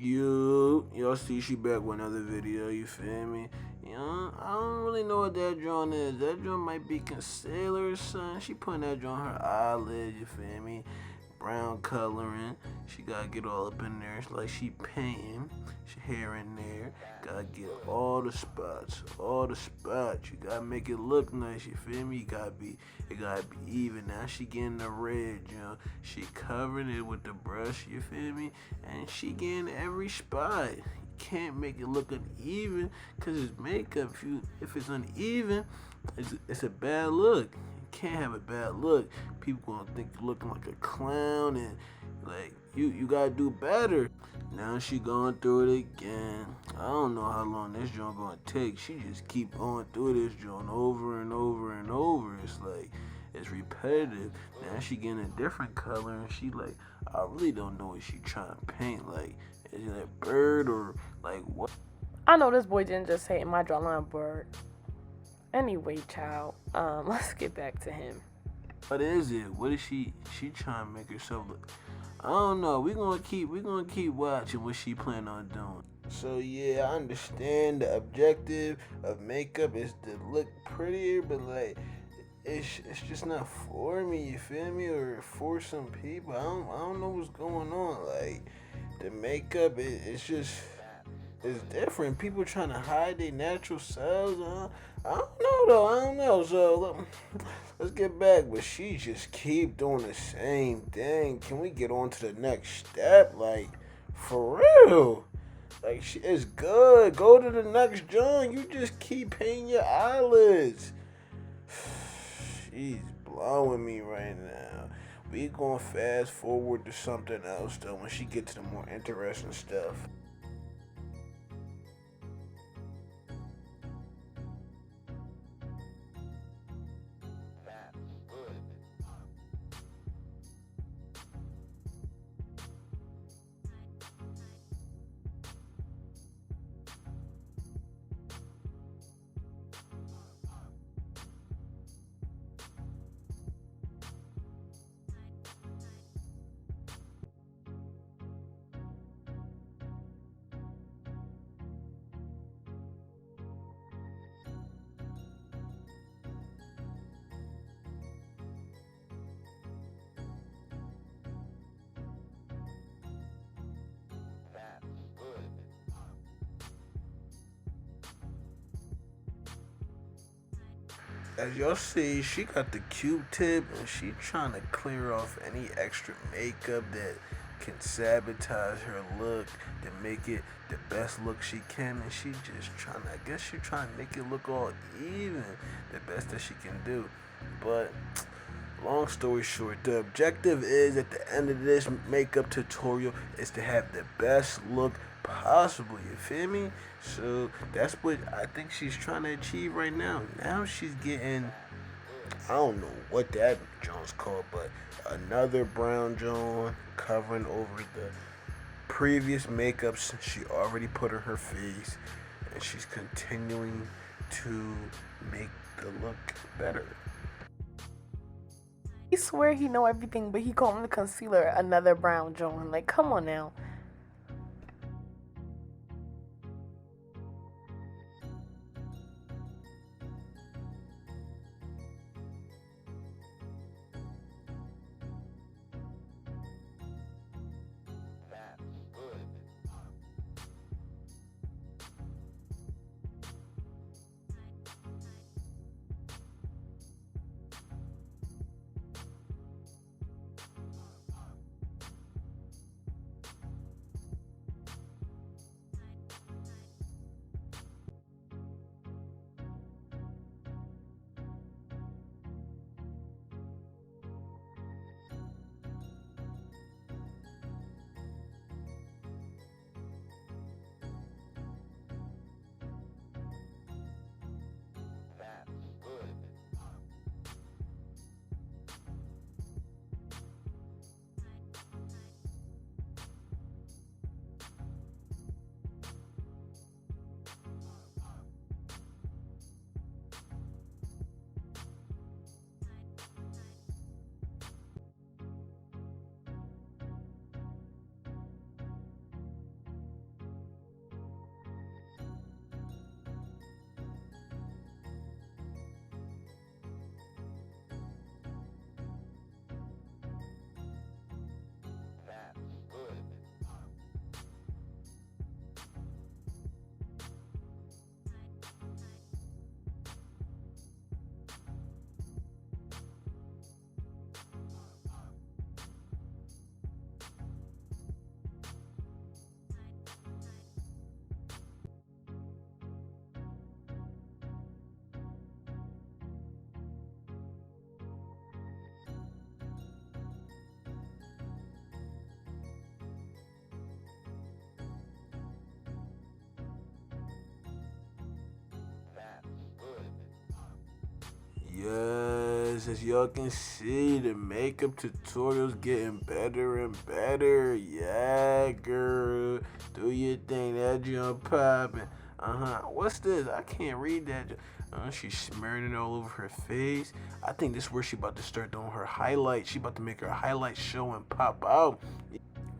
Y'all see she back with another video, you feel me? You know, I don't really know what that joint is. That joint might be concealer or something. She putting that joint on her eyelid, you feel me? Brown coloring. She gotta get all up in there. It's like she painting. She hair in there. Gotta get all the spots. All the spots. You gotta make it look nice, you feel me? It gotta be even. Now she getting the red, you know. She covering it with the brush, you feel me? And she getting every spot. You can't make it look uneven because it's makeup. If it's uneven, it's a bad look. You can't have a bad look. People gonna think you're looking like a clown, and like you gotta do better. Now she going through it again. I don't know how long this joint gonna take. She just keep going through this joint over and over and over. It's like it's repetitive. Now she getting a different color, and she like, I really don't know what she trying to paint. Like, is it a bird or like what? I know this boy didn't just say my drawline bird. Anyway, child, let's get back to him. What is it? What is she trying to make herself look? I don't know. We're gonna keep watching what she plan on doing. So yeah, I understand the objective of makeup is to look prettier, but like it's just not for me, you feel me? Or for some people. I don't know what's going on. Like the makeup it's different. People trying to hide their natural selves. I don't know though. I don't know. So let's get back. But she just keep doing the same thing. Can we get on to the next step? Like for real. Like it's good. Go to the next joint. You just keep painting your eyelids. She's blowing me right now. We gonna fast forward to something else though when she gets to the more interesting stuff. As y'all see, she got the Q-tip and she trying to clear off any extra makeup that can sabotage her look to make it the best look she can. And she just trying to, I guess she trying to make it look all even, the best that she can do. But long story short, the objective is at the end of this makeup tutorial is to have the best look possible. You feel me? So that's what I think she's trying to achieve right now. Now she's getting, I don't know what that Jones called, but another brown Joan covering over the previous makeups she already put on her face, and she's continuing to make the look better. He swear he know everything, but he calling the concealer another brown John. Like, come on now. as y'all can see, the makeup tutorials getting better and better. Yeah, girl. Do your thing. That jump popping. What's this? I can't read that. She's smearing it all over her face. I think this is where she about to start doing her highlights. She about to make her highlights show and pop out.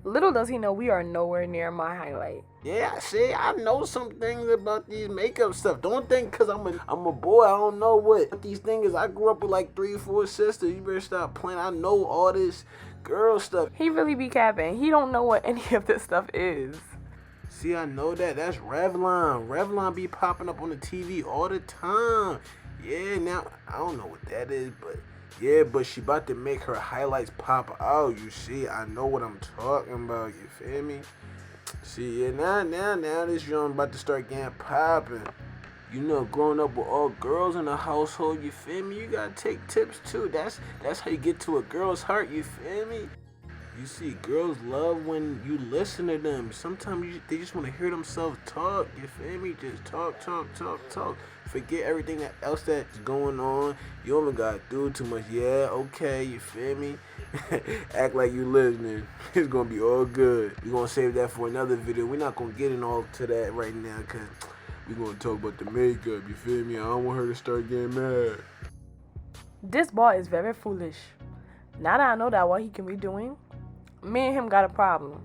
Little does he know we are nowhere near my highlight. Yeah, see, I know some things about these makeup stuff. Don't think because I'm a boy, I don't know what these things is. I grew up with like 3 or 4 sisters. You better stop playing. I know all this girl stuff. He really be capping. He don't know what any of this stuff is. See, I know that. That's Revlon. Revlon be popping up on the TV all the time. Yeah, now, I don't know what that is, but yeah, but she about to make her highlights pop out. You see, I know what I'm talking about. You feel me? See, yeah, now this young about to start getting popping. You know, growing up with all girls in the household, you feel me? You gotta take tips too. That's how you get to a girl's heart, you feel me? You see, girls love when you listen to them. Sometimes they just want to hear themselves talk, you feel me? Just talk. Forget everything else that's going on. You only gotta do too much. Yeah, okay, you feel me? Act like you listening. It's gonna be all good. We're gonna save that for another video. We're not gonna get in all to that right now, because we're gonna talk about the makeup, you feel me? I don't want her to start getting mad. This boy is very foolish. Now that I know that what he can be doing, me and him got a problem.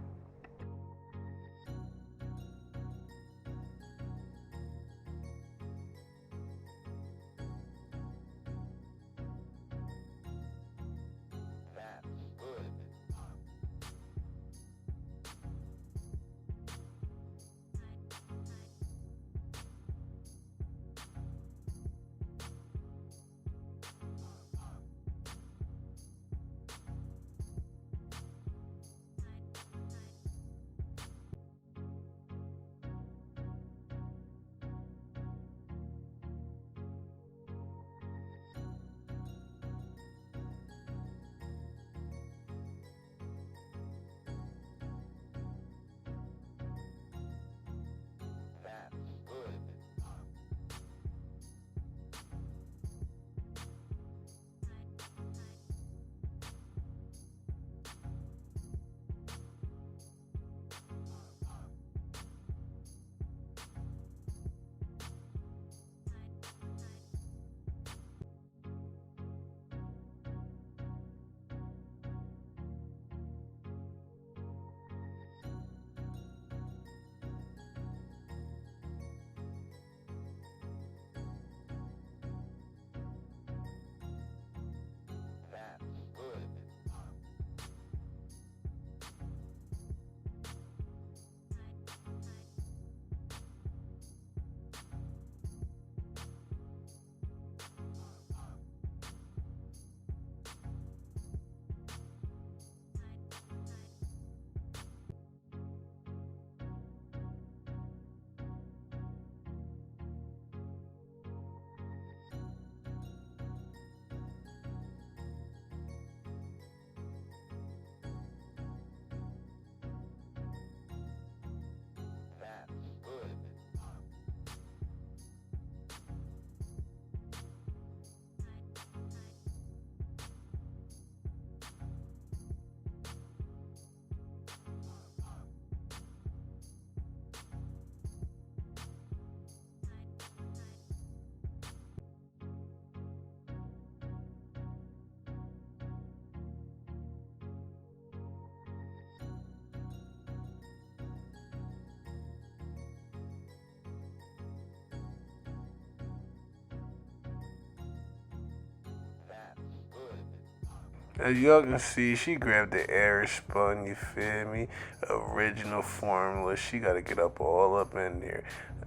As y'all can see, she grabbed the air spun, you feel me? Original formula. She gotta get up all up in there.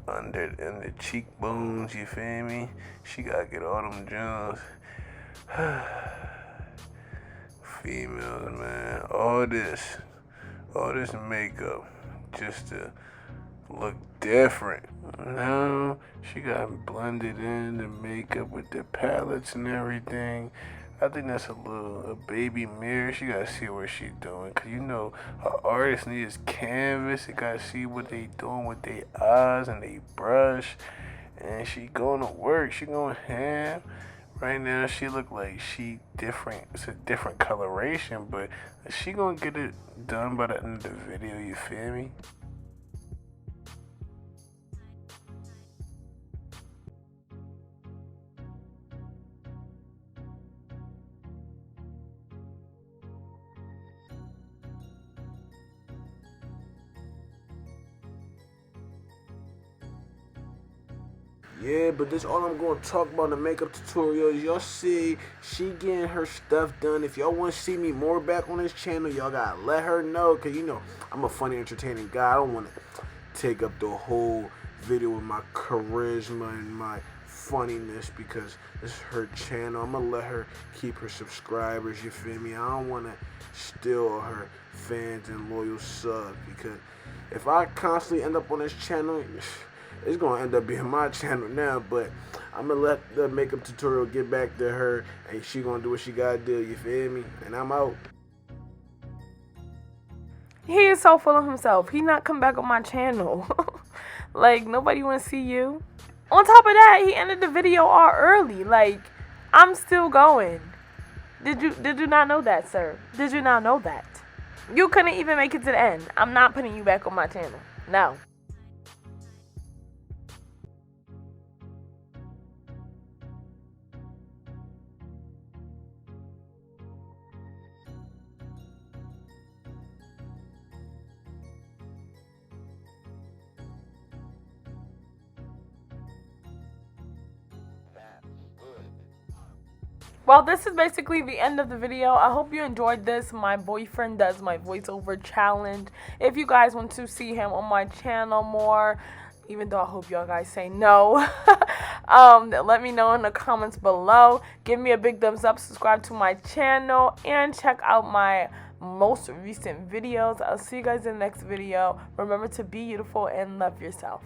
Under the cheekbones, you feel me? She gotta get all them joints. Females, man. All this makeup just to look different. Now she got blended in the makeup with the palettes and everything. I think that's a baby mirror. She gotta see what she doing, cause you know her artist needs canvas. They gotta see what they doing with their eyes and they brush. And she going to work. She going ham. Right now, she look like she different. It's a different coloration, but she gonna get it done by the end of the video. You feel me? Yeah, but this all I'm going to talk about in the makeup tutorial is y'all see she getting her stuff done. If y'all want to see me more back on this channel, y'all got to let her know. Because, you know, I'm a funny, entertaining guy. I don't want to take up the whole video with my charisma and my funniness because this is her channel. I'm going to let her keep her subscribers, you feel me? I don't want to steal her fans and loyal subs because if I constantly end up on this channel, it's gonna end up being my channel now, but I'm gonna let the makeup tutorial get back to her and she gonna do what she gotta do, you feel me? And I'm out. He is so full of himself. He not come back on my channel. Like, nobody wanna see you. On top of that, he ended the video all early. Like, I'm still going. Did you not know that, sir? Did you not know that? You couldn't even make it to the end. I'm not putting you back on my channel. No. Well, this is basically the end of the video. I hope you enjoyed this. My boyfriend does my voiceover challenge. If you guys want to see him on my channel more, even though I hope y'all guys say no, let me know in the comments below. Give me a big thumbs up, subscribe to my channel, and check out my most recent videos. I'll see you guys in the next video. Remember to be beautiful and love yourself.